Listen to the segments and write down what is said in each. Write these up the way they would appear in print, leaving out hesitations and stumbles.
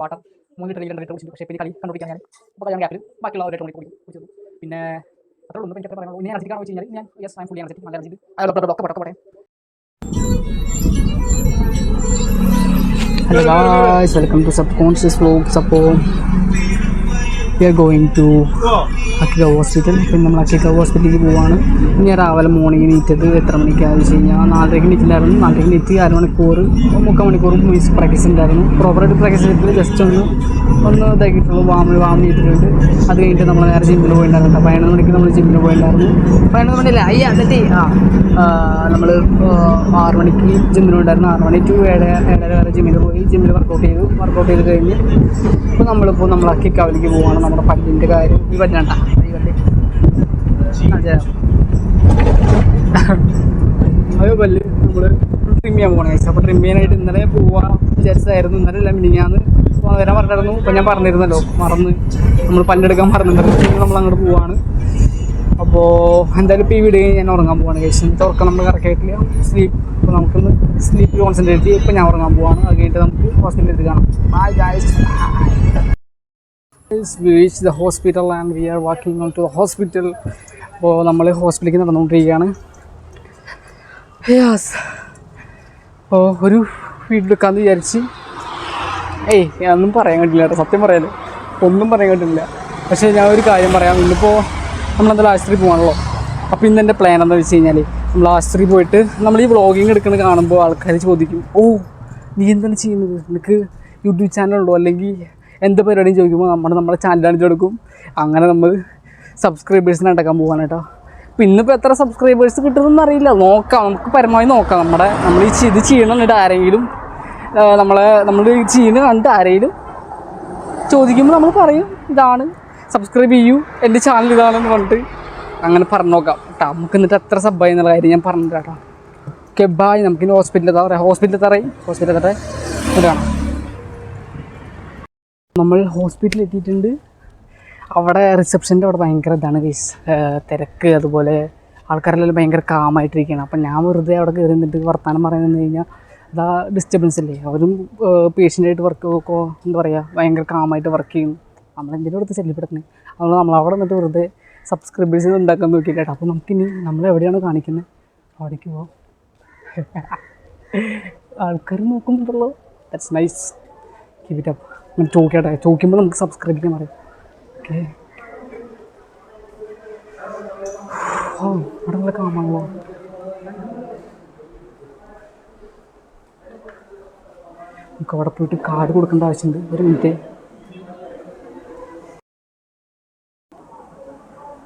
Water 3 litre 2 litre കുടിച്ചു. പക്ഷേ പിന്നെ കളി കണ്ടുപിടിക്കാൻ ഞാൻ അപ്പോൾ ഞാൻ ഗ്യാപ്പിൽ ബാക്കിയുള്ള 1 ലിറ്റർ കുടിച്ചു. പിന്നെ അത്രേ ഉള്ളൂ. എനിക്ക് പറയാനുള്ളൂ. ഇനി എനർജറ്റിക് ആണെന്ന് വെച്ച് കഴിഞ്ഞാൽ ഞാൻ yes I M fully energetic. നല്ല എനർജി ഒക്കെ. Hello guys, welcome to Subconscious Vlogs. അപ്പോൾ we are going to അക്കിക ഹോസ്പിറ്റൽ. പിന്നെ നമ്മൾ അക്കിക ഹോസ്പിറ്റലിലേക്ക് പോവാണ്. ഇനി രാവിലെ മോർണിംഗ് നീറ്റത് എത്ര മണിക്കാണെന്ന് വെച്ച് കഴിഞ്ഞാൽ 4:30 നീറ്റില്ലായിരുന്നു. 4:30 നീറ്റ് 3 മണിക്കൂർ മ്യൂസിക് പ്രാക്ടീസ് ഉണ്ടായിരുന്നു. പ്രോപ്പറായിട്ട് പ്രാക്ടീസ് ചെയ്തിട്ട് ജസ്റ്റ് ഒന്ന് ഇതാക്കിയിട്ടുള്ളൂ. വാം ചെയ്തിട്ടുണ്ട്. അത് കഴിഞ്ഞിട്ട് നമ്മൾ നേരെ ജിമ്മിൽ പോയിട്ടുണ്ടായിരുന്നു. 11 മണിക്ക് നമ്മൾ ജിമ്മിൽ പോയിട്ടുണ്ടായിരുന്നു. 11 മണിയല്ല നമ്മൾ 6 മണിക്ക് ജിമ്മിൽ പോയിട്ടുണ്ടായിരുന്നു. 6 മണി ടു 7:30 വരെ ജിമ്മിൽ പോയി. ജിമ്മിൽ വർക്കൗട്ട് ചെയ്ത് കഴിഞ്ഞ് ഇപ്പോൾ നമ്മൾ അക്കിക്കാവിലേക്ക് പോവുകയാണ്. നമ്മുടെ പല്ലിൻ്റെ കാര്യം ഈ പല്ലണ്ട ഈ പല്ല് അതേ പല്ല് നമ്മൾ ട്രിം ചെയ്യാൻ പോകണം. അപ്പോൾ ട്രിം ചെയ്യാനായിട്ട് ഇന്നലെ പോവാൻ വിചാരിച്ചതായിരുന്നു. ഇന്നലെ അല്ല മിനിഞ്ഞാന്ന് വരാൻ പറഞ്ഞിരുന്നു. ഇപ്പോൾ ഞാൻ പറഞ്ഞിരുന്നല്ലോ, മറന്ന് നമ്മൾ പല്ലെടുക്കാൻ മറന്നിട്ടുണ്ടായിരുന്നു. നമ്മൾ അങ്ങോട്ട് പോവാണ്. അപ്പോൾ എന്തായാലും ഇപ്പോൾ ഈ വീഡിയോ ഞാൻ ഉറങ്ങാൻ പോവാണ്. കഴിച്ച് ഉറക്കം നമ്മൾ കറക്റ്റായിട്ടില്ല. അപ്പോൾ നമുക്കൊന്ന് സ്ലീപ്പ് കോൺസെൻട്രേറ്റ് ചെയ്യും. ഇപ്പോൾ ഞാൻ ഉറങ്ങാൻ പോവാണ്. അത് കഴിഞ്ഞിട്ട് നമുക്ക് ഹോസ്പിറ്റലിൽ കാണാം. Bye guys. We reached the hospital and we are walking on to the hospital. അപ്പോൾ നമ്മൾ ഹോസ്പിറ്റലിലേക്ക് നടന്നുകൊണ്ടിരിക്കുകയാണ്. യെസ്. അപ്പോൾ ഒരു വീഡിയോ എടുക്കാമെന്ന് വിചാരിച്ച് ഒന്നും പറയാൻ കിട്ടില്ല കേട്ടോ. സത്യം പറയാലോ, ഒന്നും പറയാൻ കിട്ടില്ല. പക്ഷേ ഞാൻ ഒരു കാര്യം പറയാം. ഇന്നിപ്പോൾ നമ്മളെന്തായാലും ആശുപത്രി പോകാണല്ലോ. അപ്പോൾ ഇന്ന് എൻ്റെ പ്ലാൻ എന്താണെന്ന് വെച്ച് കഴിഞ്ഞാൽ നമ്മൾ ആശുപത്രി പോയിട്ട് നമ്മൾ ഈ വ്ളോഗിങ് എടുക്കുന്നത് കാണുമ്പോൾ ആൾക്കാർ ചോദിക്കും, നീ എന്താണ് ചെയ്യുന്നത്, നിനക്ക് യൂട്യൂബ് ചാനലുണ്ടോ, അല്ലെങ്കിൽ എന്ത് പരിപാടിയും ചോദിക്കുമ്പോൾ നമ്മുടെ ചാനൽ കാണിച്ചു കൊടുക്കും. അങ്ങനെ നമ്മൾ സബ്സ്ക്രൈബേഴ്സിനെ ഉണ്ടാക്കാൻ പോകാൻ കേട്ടോ. അപ്പോൾ ഇന്നിപ്പോൾ എത്ര സബ്സ്ക്രൈബേഴ്സ് കിട്ടുമെന്ന് അറിയില്ല. നോക്കാം, നമുക്ക് പരമാവധി നോക്കാം. നമ്മൾ ഇത് ചെയ്യണം എന്നിട്ട് ആരെങ്കിലും നമ്മൾ ചെയ്യുന്നത് കണ്ടിട്ട് ആരെങ്കിലും ചോദിക്കുമ്പോൾ നമ്മൾ പറയും ഇതാണ്, സബ്സ്ക്രൈബ് ചെയ്യൂ, എൻ്റെ ചാനൽ ഇതാണെന്ന് പറഞ്ഞിട്ട് അങ്ങനെ പറഞ്ഞു നോക്കാം കേട്ടോ. നമുക്ക് എന്നിട്ട് എത്ര സബ്ബായി എന്നുള്ള കാര്യം ഞാൻ പറഞ്ഞു കേട്ടോ. Okay bye. നമുക്കിനി ഹോസ്പിറ്റലിൽ തറേ ഇതാണ്. നമ്മൾ ഹോസ്പിറ്റലിൽ എത്തിയിട്ടുണ്ട്. അവിടെ റിസപ്ഷൻ്റെ അവിടെ ഭയങ്കര ഇതാണ് ഗൈസ്, തിരക്ക്. അതുപോലെ ആൾക്കാരെല്ലാം ഭയങ്കര കാമായിട്ടിരിക്കുകയാണ്. അപ്പം ഞാൻ വെറുതെ അവിടെ കയറി നിന്നിട്ട് വർത്തമാനം പറയുന്നത് കഴിഞ്ഞാൽ അതാ ഡിസ്റ്റർബൻസ് അല്ലേ. അവരും പേഷ്യൻ്റായിട്ട് എന്താ പറയുക, ഭയങ്കര കാമായിട്ട് വർക്ക് ചെയ്യും. നമ്മളെന്തെങ്കിലും അടുത്ത് ശല്യപ്പെടുത്തുന്നത്. അതുകൊണ്ട് നമ്മളവിടെ നിന്നിട്ട് വെറുതെ സബ്സ്ക്രൈബേഴ്സ് ഉണ്ടാക്കാൻ നോക്കിയിട്ട് കേട്ടോ. അപ്പോൾ നമുക്കിനി നമ്മളെവിടെയാണോ കാണിക്കുന്നത് അവിടേക്ക് പോകാം. ആൾക്കാർ നോക്കുന്നുണ്ടല്ലോ. That's nice. Keep it up. അങ്ങനെ ചോദിക്കുമ്പോൾ നമുക്ക് സബ്സ്ക്രൈബ് ചെയ്യാൻ പറയും. ഓക്കെ. അവിടെ നല്ല കാമാണല്ലോ. നമുക്ക് അവിടെ പോയിട്ട് കാർഡ് കൊടുക്കേണ്ട ആവശ്യമുണ്ട്. ഒരു മിനിറ്റ്.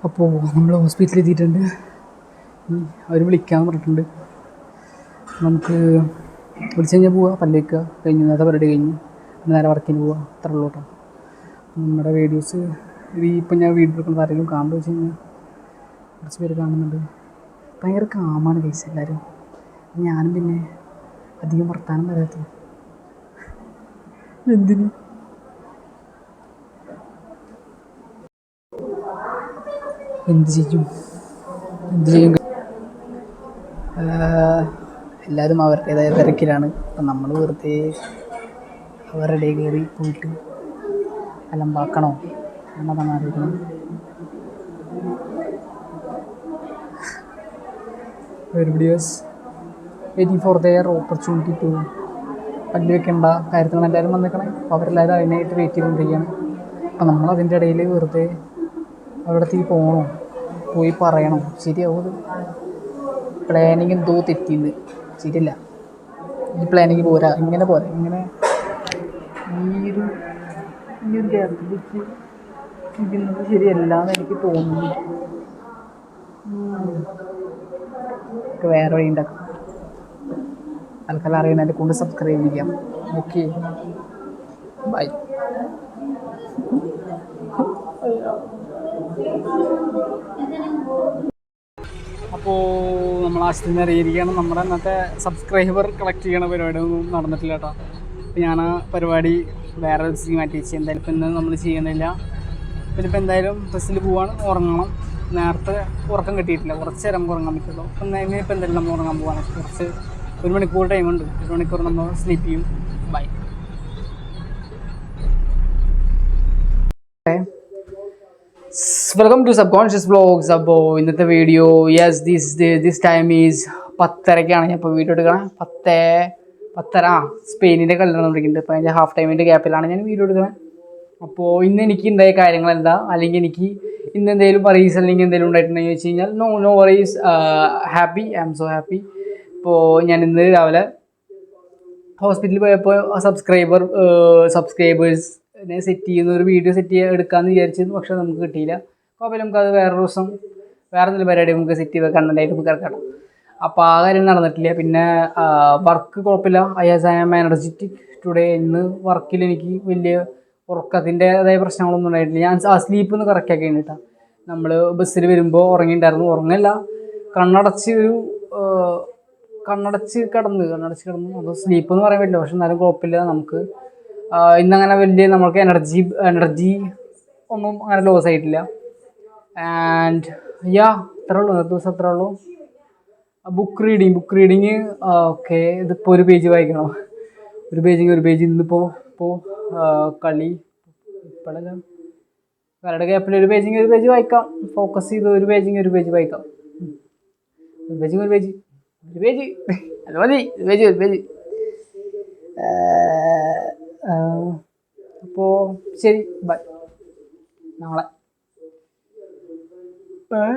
അപ്പോൾ നമ്മൾ ഹോസ്പിറ്റലിൽ എത്തിയിട്ടുണ്ട്. അവർ വിളിക്കാമെന്ന് പറഞ്ഞിട്ടുണ്ട്. നമുക്ക് വിളിച്ച് കഴിഞ്ഞാൽ പോവുക, പല്ലേക്കുക കഴിഞ്ഞു. നേരത്തെ പരിപാടി കഴിഞ്ഞ് നേരെ വർക്കിന് പോവുക. അത്ര ഉള്ളൂ കേട്ടോ. നമ്മുടെ വീഡിയോസ് ഇപ്പം ഞാൻ വീഡിയോ എടുക്കുന്നത് ആരെങ്കിലും കാണുമ്പോൾ വെച്ച് കഴിഞ്ഞാൽ കുറച്ച് പേര് കാണുന്നുണ്ട്. ഭയങ്കര കാമാണ് കേസ് എല്ലാവരും. ഞാനും പിന്നെ അധികം വർത്താനം വരാത്തത് എന്തിന്. എന്ത് ചെയ്യും എല്ലാവരും അവരുടേതായ തിരക്കിലാണ്. അപ്പം നമ്മൾ വെറുതെ അവരുടെ കയറി പോയിട്ട് അലമ്പാക്കണോ എന്നതാണ് ആലോചിക്കുന്നത്. Everybody was waiting for their opportunity to പല്ല് വെക്കേണ്ട കാര്യത്തിലാണ് എല്ലാവരും വന്നേക്കണേ. അപ്പോൾ അവരെല്ലാവരും അതിനായിട്ട് വെയിറ്റ് ചെയ്തുകൊണ്ടിരിക്കുകയാണ്. അപ്പം നമ്മളതിൻ്റെ ഇടയിൽ വെറുതെ അവിടത്തേക്ക് പോയി പറയണോ? ശരിയാവും. പ്ലാനിങ് എന്തോ തെറ്റിന്ന്. ശരിയല്ല, ഈ പ്ലാനിങ് പോരാ. ഇങ്ങനെ ഈ ഒരു ഗ്യാപ്പിലേക്ക് ഇരിക്കുന്നത് ശരിയല്ല എന്ന് എനിക്ക് തോന്നുന്നു. വേറെ വഴി ഉണ്ടാക്കാം. ആൾക്കാർ അറിയണതിനെ കൊണ്ട് സബ്സ്ക്രൈബ് ചെയ്യാം. Okay bye. അപ്പോൾ നമ്മൾ ആശുപത്രിയിൽ നിന്ന് അറിയിരിക്കുകയാണ്. നമ്മുടെ അന്നത്തെ സബ്സ്ക്രൈബർ കളക്ട് ചെയ്യണ പരിപാടിയൊന്നും നടന്നിട്ടില്ല കേട്ടോ. അപ്പോൾ ഞാൻ ആ പരിപാടി വേറെ ഒരു ദിവസം മാറ്റി വെച്ച് എന്തായാലും ഇപ്പം ഇന്ന് നമ്മൾ ചെയ്യുന്നില്ല. പിന്നെ ഇപ്പം എന്തായാലും ബസ്സിൽ പോവാണ്, ഉറങ്ങണം. നേരത്തെ ഉറക്കം കിട്ടിയിട്ടില്ല, കുറച്ച് നേരം ഉറങ്ങാൻ പറ്റുള്ളൂ. അപ്പം ഇനിയിപ്പോൾ എന്തായാലും നമ്മൾ ഉറങ്ങാൻ പോകാൻ കുറച്ച് 1 മണിക്കൂർ ടൈമുണ്ട്. 1 മണിക്കൂർ നമ്മൾ സ്ലീപ്പ് ചെയ്യും. Bye. Welcome to subconscious vlogs. അപ്പോൾ ഇന്നത്തെ വീഡിയോ ദിസ് ടൈം ഈസ് 10:30 ഞാൻ ഇപ്പോൾ വീഡിയോ എടുക്കണം. 10:10 സ്പെയിനിൻ്റെ കളി നടന്നുകൊണ്ടിരിക്കുന്നുണ്ട്. അപ്പോൾ അതിൻ്റെ ഹാഫ് ടൈമിൻ്റെ ഗ്യാപ്പിലാണ് ഞാൻ വീഡിയോ എടുക്കുന്നത്. അപ്പോൾ ഇന്ന് എനിക്ക് ഉണ്ടായ കാര്യങ്ങൾ എന്താ, അല്ലെങ്കിൽ എനിക്ക് ഇന്ന് എന്തെങ്കിലും വറീസ് അല്ലെങ്കിൽ എന്തെങ്കിലും ഉണ്ടായിട്ടുണ്ടെങ്കിൽ വെച്ച് കഴിഞ്ഞാൽ no worries, happy, I am so happy. ഇപ്പോൾ ഞാൻ ഇന്ന് രാവിലെ ഹോസ്പിറ്റലിൽ പോയപ്പോൾ സബ്സ്ക്രൈബേഴ്സിനെ സെറ്റ് ചെയ്യുന്ന ഒരു വീഡിയോ എടുക്കാമെന്ന് വിചാരിച്ചിരുന്നു. പക്ഷേ നമുക്ക് കിട്ടിയില്ല. അപ്പോൾ നമുക്കത് വേറൊരു ദിവസം വേറെ എന്തെങ്കിലും പരിപാടി നമുക്ക് സെറ്റ് ചെയ്ത് കണ്ടൻറ്റായിട്ട് നമുക്ക് ഇറക്കണം. അപ്പോൾ ആ കാര്യം നടന്നിട്ടില്ല. പിന്നെ വർക്ക് കുഴപ്പമില്ല. I am energetic today. ഇന്ന് വർക്കിൽ എനിക്ക് വലിയ ഉറക്കത്തിൻ്റെതായ പ്രശ്നങ്ങളൊന്നും ഉണ്ടായിട്ടില്ല. ഞാൻ ആ സ്ലീപ്പ് ഒന്ന് കറക്റ്റ് ആക്കി കഴിഞ്ഞിട്ടാണ്. നമ്മൾ ബസ്സിൽ വരുമ്പോൾ ഉറങ്ങിയിട്ടുണ്ടായിരുന്നു. ഉറങ്ങല്ല, കണ്ണടച്ച് കിടന്നു. അപ്പോൾ സ്ലീപ്പ് എന്ന് പറയാൻ പറ്റില്ല, പക്ഷെ എന്നാലും കുഴപ്പമില്ല. നമുക്ക് ഇന്നങ്ങനെ വലിയ നമ്മൾക്ക് എനർജി ഒന്നും അങ്ങനെ ലോസ് ആയിട്ടില്ല. ആൻഡ് അത്രേ ഉള്ളൂ, ഇന്നത്തെ ദിവസം അത്രേ ഉള്ളൂ. Book reading okay. ഇതിപ്പോൾ ഒരു പേജ് വായിക്കണം. ഒരു പേജ് ഇന്നിപ്പോൾ കളി ഇപ്പോഴല്ല, വേറെ ഗ്യാപ്പിൽ ഒരു പേജ് വായിക്കാം. ഫോക്കസ് ചെയ്ത് ഒരു പേജ് വായിക്കാം. ഒരു പേജ് അത് മതി. ഒരു പേജ്. അപ്പോൾ ശരി, ബൈ. നാളെ ബൈ.